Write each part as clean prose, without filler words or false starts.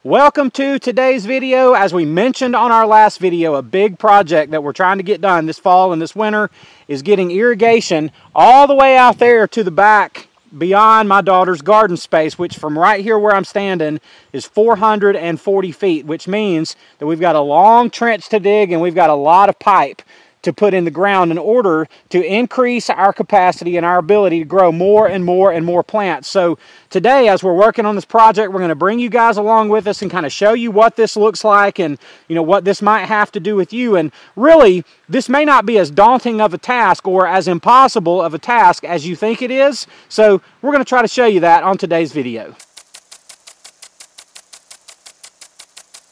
Welcome to today's video. As we mentioned on our last video, a big project that we're trying to get done this fall and this winter is getting irrigation all the way out there to the back beyond my daughter's garden space, which from right here where I'm standing is 440 feet, which means that we've got a long trench to dig and we've got a lot of pipe to put in the ground in order to increase our capacity and our ability to grow more and more and more plants. So today, as we're working on this project, we're going to bring you guys along with us and kind of show you what this looks like and what this might have to do with you. And really, this may not be as daunting of a task or as impossible of a task as you think it is. So we're going to try to show you that on today's video.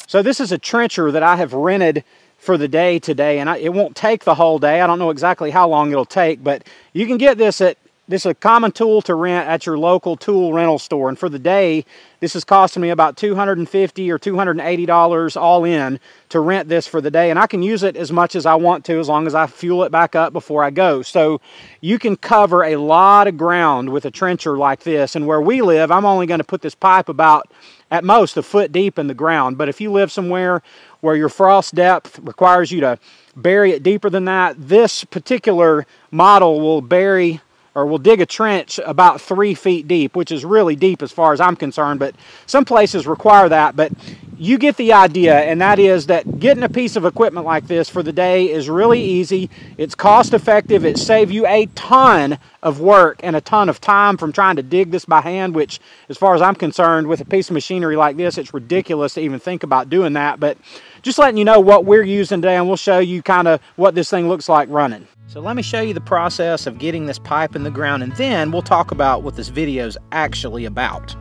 So this is a trencher that I have rented for the day today, and it won't take the whole day. I don't know exactly how long it'll take, but you can get this at a common tool to rent at your local tool rental store. And for the day, this is costing me about $250 or $280 all in to rent this for the day. And I can use it as much as I want to, as long as I fuel it back up before I go. So you can cover a lot of ground with a trencher like this. And where we live, I'm only going to put this pipe about at most a foot deep in the ground. But if you live somewhere where your frost depth requires you to bury it deeper than that, this particular model will dig a trench about 3 feet deep, which is really deep as far as I'm concerned, but some places require that. But you get the idea, and that is that getting a piece of equipment like this for the day is really easy. It's cost effective. It saves you a ton of work and a ton of time from trying to dig this by hand, which as far as I'm concerned, with a piece of machinery like this, it's ridiculous to even think about doing that. But just letting you know what we're using today, and we'll show you kind of what this thing looks like running. So let me show you the process of getting this pipe in the ground, and then we'll talk about what this video is actually about.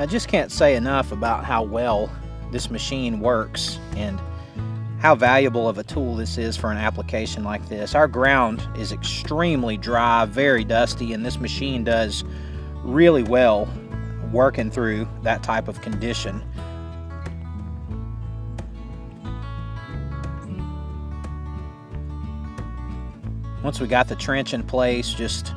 I just can't say enough about how well this machine works and how valuable of a tool this is for an application like this. Our ground is extremely dry, very dusty, and this machine does really well working through that type of condition. Once we got the trench in place, just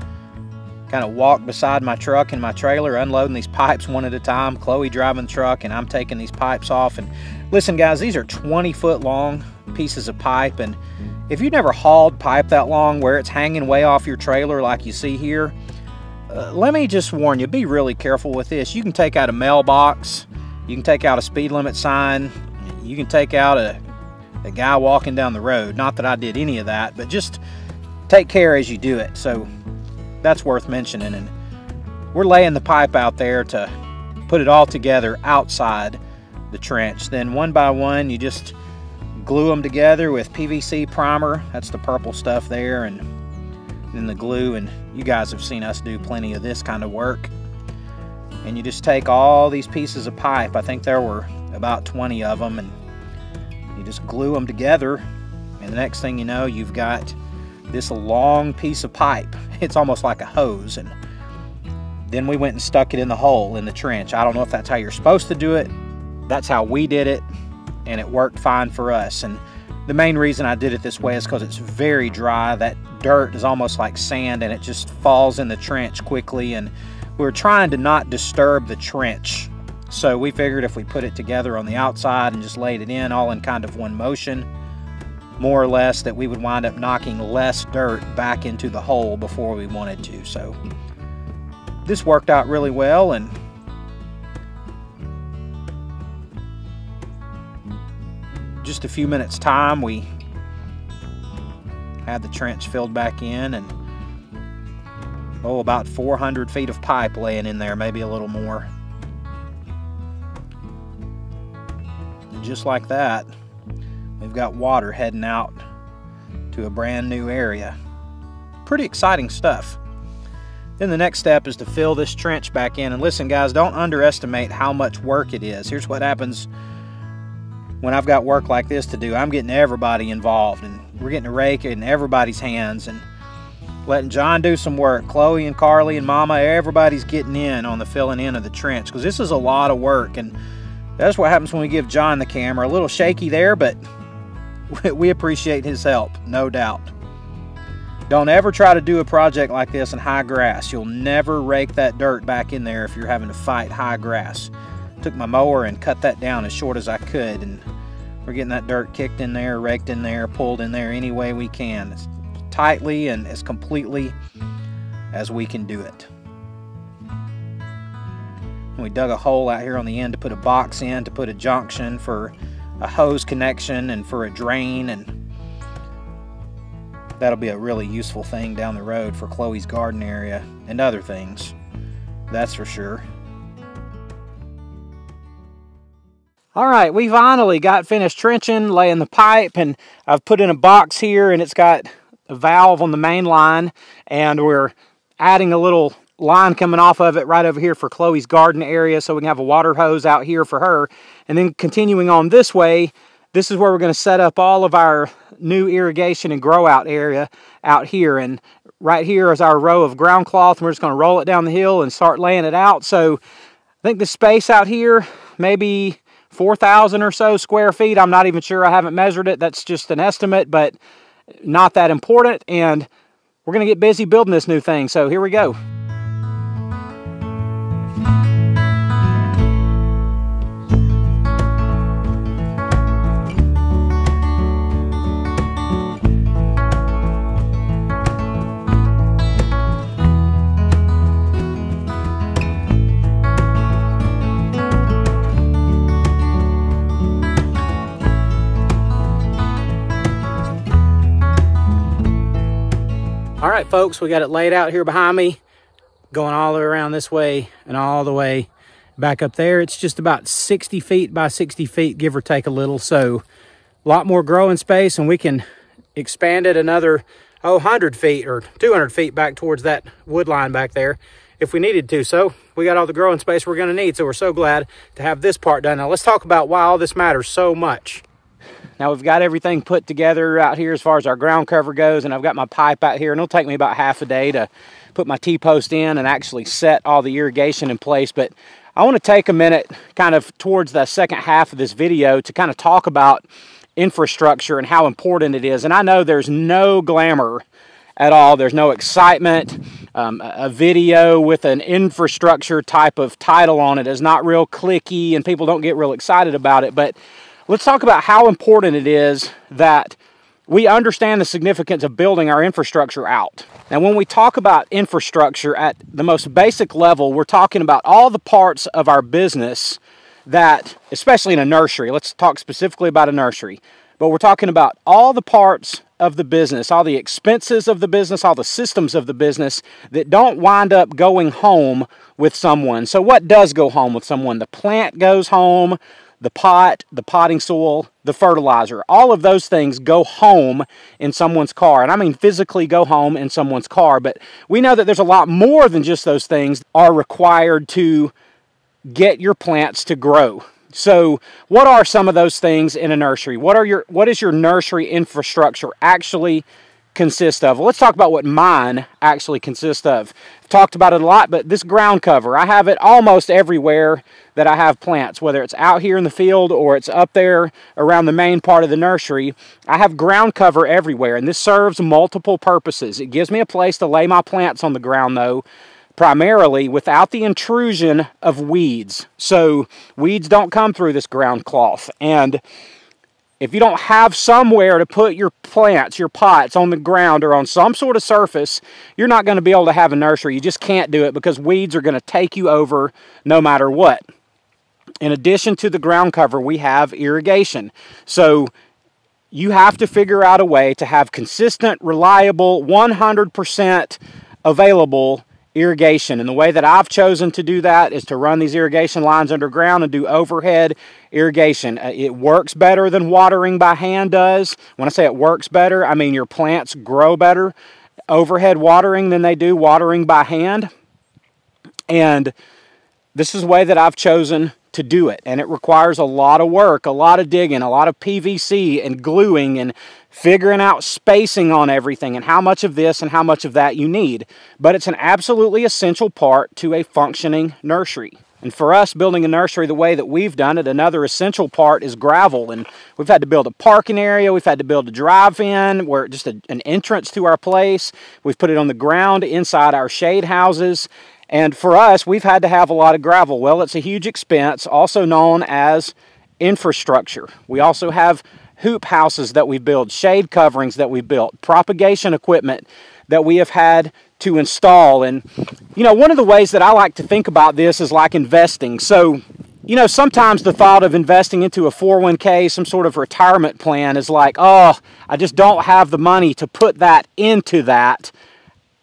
kind of walked beside my truck and my trailer, unloading these pipes one at a time. Chloe driving the truck and I'm taking these pipes off. And listen guys, these are 20-foot long pieces of pipe, and if you've never hauled pipe that long where it's hanging way off your trailer like you see here, let me just warn you, be really careful with this. You can take out a mailbox, you can take out a speed limit sign, you can take out a guy walking down the road. Not that I did any of that, but just take care as you do it. So that's worth mentioning. And we're laying the pipe out there to put it all together outside the trench. Then one by one, you just glue them together with PVC primer. That's the purple stuff there, and then the glue. And you guys have seen us do plenty of this kind of work. And you just take all these pieces of pipe, I think there were about 20 of them, and you just glue them together. And the next thing you know, you've got this long piece of pipe. It's almost like a hose. And then we went and stuck it in the hole in the trench. I don't know if that's how you're supposed to do it. That's how we did it, and it worked fine for us. And the main reason I did it this way is because it's very dry. That dirt is almost like sand, and it just falls in the trench quickly, and we were trying to not disturb the trench. So we figured if we put it together on the outside and just laid it in all in kind of one motion, more or less, that we would wind up knocking less dirt back into the hole before we wanted to. So this worked out really well, and just a few minutes time we had the trench filled back in, and about 400 feet of pipe laying in there, maybe a little more. And just like that, we've got water heading out to a brand new area. Pretty exciting stuff. Then the next step is to fill this trench back in. And listen guys, don't underestimate how much work it is. Here's what happens when I've got work like this to do, I'm getting everybody involved, and we're getting a rake in everybody's hands and letting John do some work. Chloe and Carly and Mama, everybody's getting in on the filling in of the trench, because this is a lot of work, and that's what happens when we give John the camera. A little shaky there, but we appreciate his help, no doubt. Don't ever try to do a project like this in high grass. You'll never rake that dirt back in there if you're having to fight high grass. Took my mower and cut that down as short as I could, and we're getting that dirt kicked in there, raked in there, pulled in there any way we can, as tightly and as completely as we can do it. And we dug a hole out here on the end to put a box in, to put a junction for a hose connection and for a drain, and that'll be a really useful thing down the road for Chloe's garden area and other things, that's for sure. All right, we finally got finished trenching, laying the pipe, and I've put in a box here, and it's got a valve on the main line, and we're adding a little line coming off of it right over here for Chloe's garden area, so we can have a water hose out here for her. And then continuing on this way, this is where we're going to set up all of our new irrigation and grow out area out here. And right here is our row of ground cloth, and we're just going to roll it down the hill and start laying it out. So I think the space out here, maybe 4,000 or so square feet. I'm not even sure. I haven't measured it. That's just an estimate, but not that important. And we're going to get busy building this new thing. So here we go. All right, folks, we got it laid out here behind me, going all the way around this way and all the way back up there. It's just about 60 feet by 60 feet, give or take a little. So a lot more growing space, and we can expand it another 100 feet or 200 feet back towards that wood line back there if we needed to. So we got all the growing space we're going to need. So we're so glad to have this part done. Now let's talk about why all this matters so much. Now we've got everything put together out here as far as our ground cover goes, and I've got my pipe out here, and it'll take me about half a day to put my T-post in and actually set all the irrigation in place. But I want to take a minute kind of towards the second half of this video to kind of talk about infrastructure and how important it is. And I know there's no glamour at all. There's no excitement. A video with an infrastructure type of title on it is not real clicky, and people don't get real excited about it. But let's talk about how important it is that we understand the significance of building our infrastructure out. Now, when we talk about infrastructure at the most basic level, we're talking about all the parts of our business that, especially in a nursery, let's talk specifically about a nursery, but we're talking about all the parts of the business, all the expenses of the business, all the systems of the business that don't wind up going home with someone. So what does go home with someone? The plant goes home, the pot, the potting soil, the fertilizer, all of those things go home in someone's car. And I mean physically go home in someone's car, but we know that there's a lot more than just those things are required to get your plants to grow. So what are some of those things in a nursery? What is your nursery infrastructure actually consist of? Well, let's talk about what mine actually consists of. I've talked about it a lot, but this ground cover, I have it almost everywhere that I have plants, whether it's out here in the field or it's up there around the main part of the nursery. I have ground cover everywhere, and this serves multiple purposes. It gives me a place to lay my plants on the ground, though, primarily without the intrusion of weeds. So weeds don't come through this ground cloth. And if you don't have somewhere to put your plants, your pots on the ground or on some sort of surface, you're not going to be able to have a nursery. You just can't do it because weeds are going to take you over no matter what. In addition to the ground cover, we have irrigation. So you have to figure out a way to have consistent, reliable, 100% available irrigation. And the way that I've chosen to do that is to run these irrigation lines underground and do overhead irrigation. It works better than watering by hand does. When I say it works better, I mean your plants grow better overhead watering than they do watering by hand. And this is the way that I've chosen to do it, and it requires a lot of work, a lot of digging, a lot of PVC and gluing and figuring out spacing on everything and how much of this and how much of that you need. But it's an absolutely essential part to a functioning nursery. And for us, building a nursery the way that we've done it, another essential part is gravel. And we've had to build a parking area, we've had to build a drive-in, where just an entrance to our place. We've put it on the ground inside our shade houses. And for us, we've had to have a lot of gravel. Well, it's a huge expense, also known as infrastructure. We also have hoop houses that we build, shade coverings that we built, propagation equipment that we have had to install. And, you know, one of the ways that I like to think about this is like investing. So, you know, sometimes the thought of investing into a 401k, some sort of retirement plan, is like, oh, I just don't have the money to put that into that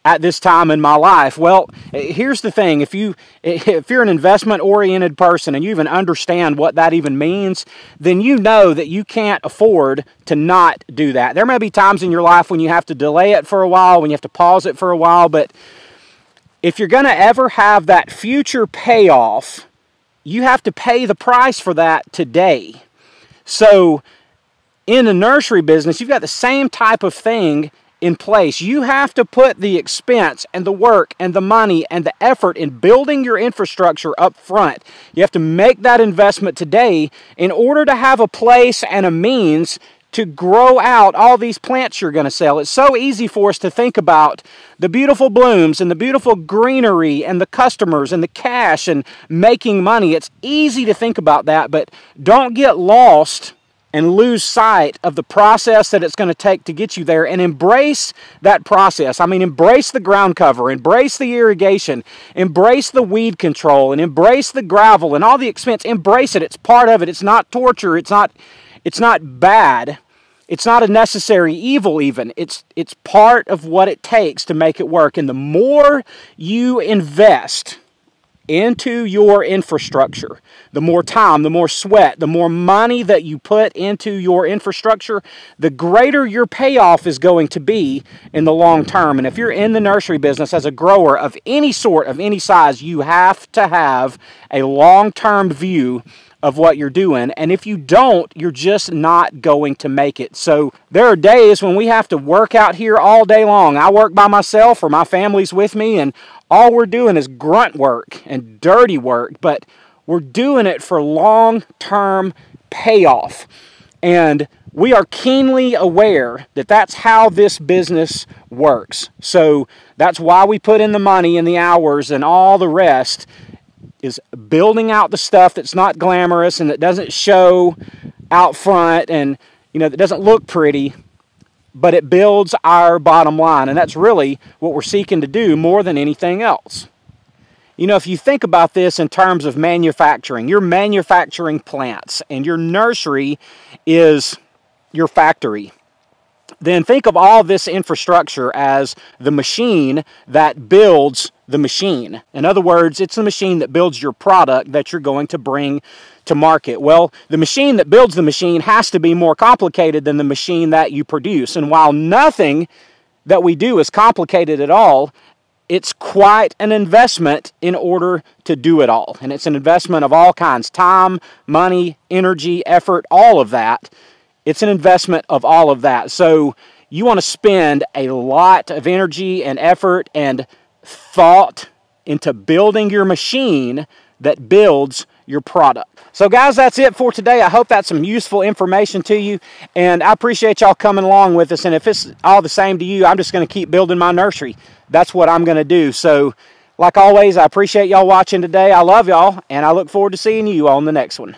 at this time in my life. Well, here's the thing. If you're an investment-oriented person and you even understand what that even means, then you know that you can't afford to not do that. There may be times in your life when you have to delay it for a while, when you have to pause it for a while, but if you're going to ever have that future payoff, you have to pay the price for that today. So in a nursery business, you've got the same type of thing in place. You have to put the expense and the work and the money and the effort in building your infrastructure up front. You have to make that investment today in order to have a place and a means to grow out all these plants you're going to sell. It's so easy for us to think about the beautiful blooms and the beautiful greenery and the customers and the cash and making money. It's easy to think about that, but don't get lost and lose sight of the process that it's going to take to get you there, and embrace that process. I mean, embrace the ground cover, embrace the irrigation, embrace the weed control, and embrace the gravel and all the expense. Embrace it. It's part of it. It's not torture. It's not bad. It's not a necessary evil even. It's part of what it takes to make it work. And the more you invest into your infrastructure, the more time, the more sweat, the more money that you put into your infrastructure, the greater your payoff is going to be in the long term. And if you're in the nursery business as a grower of any sort, of any size, you have to have a long-term view of what you're doing. And if you don't, you're just not going to make it. So there are days when we have to work out here all day long. I work by myself or my family's with me, and all we're doing is grunt work and dirty work, but we're doing it for long-term payoff. And we are keenly aware that that's how this business works. So that's why we put in the money and the hours and all the rest, is building out the stuff that's not glamorous and that doesn't show out front and, you know, that doesn't look pretty, but it builds our bottom line. And that's really what we're seeking to do more than anything else. You know, if you think about this in terms of manufacturing, you're manufacturing plants and your nursery is your factory. Then think of all this infrastructure as the machine that builds the machine. In other words, it's the machine that builds your product that you're going to bring to market. Well, the machine that builds the machine has to be more complicated than the machine that you produce. And while nothing that we do is complicated at all, it's quite an investment in order to do it all. And it's an investment of all kinds: time, money, energy, effort, all of that. It's an investment of all of that. So you want to spend a lot of energy and effort and thought into building your machine that builds your product. So guys, that's it for today. I hope that's some useful information to you, and I appreciate y'all coming along with us. And if it's all the same to you, I'm just going to keep building my nursery. That's what I'm going to do. So like always, I appreciate y'all watching today. I love y'all, and I look forward to seeing you on the next one.